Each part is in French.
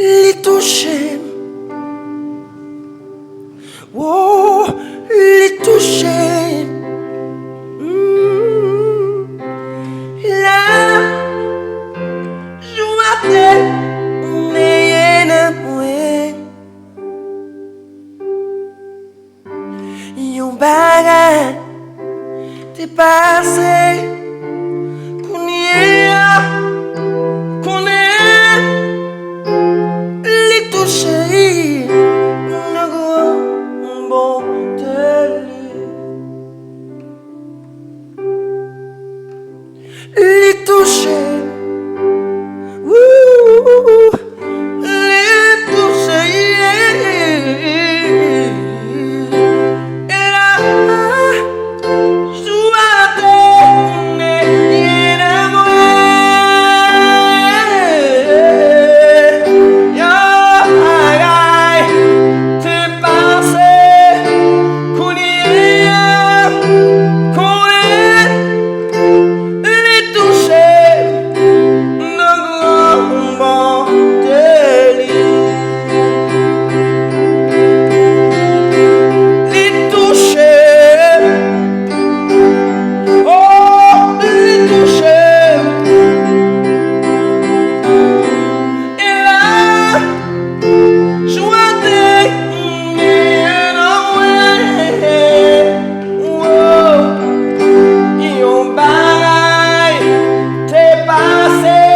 les toucher. Oh, les toucher. La joie n'est pas moins. Yon bagay te passé. Les toucher, les toucher, et la joie n'est pas moins. T'es passé, les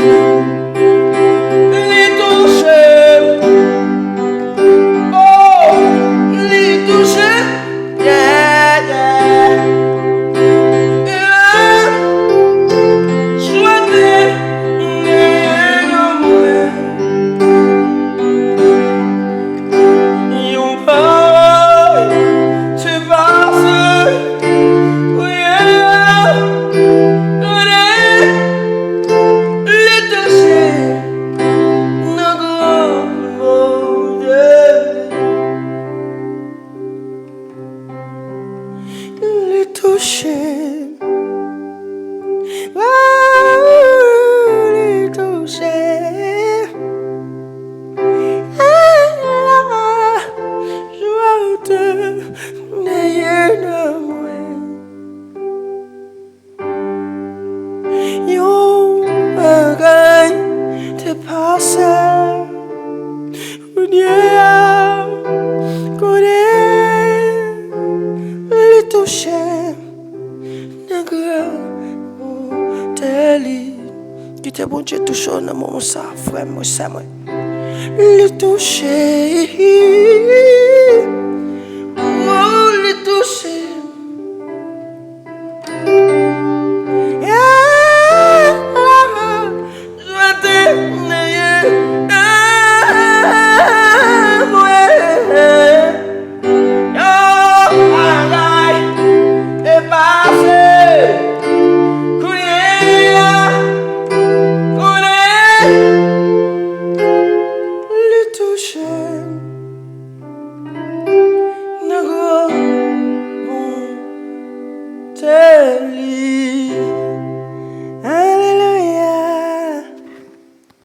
toucher, les toucher, la joie n'est pas moins. Yon bagay te passé, les toucher, qui te bon Dieu touche au nom ça, frère, moi, ça, moi. Les toucher, oh, les toucher.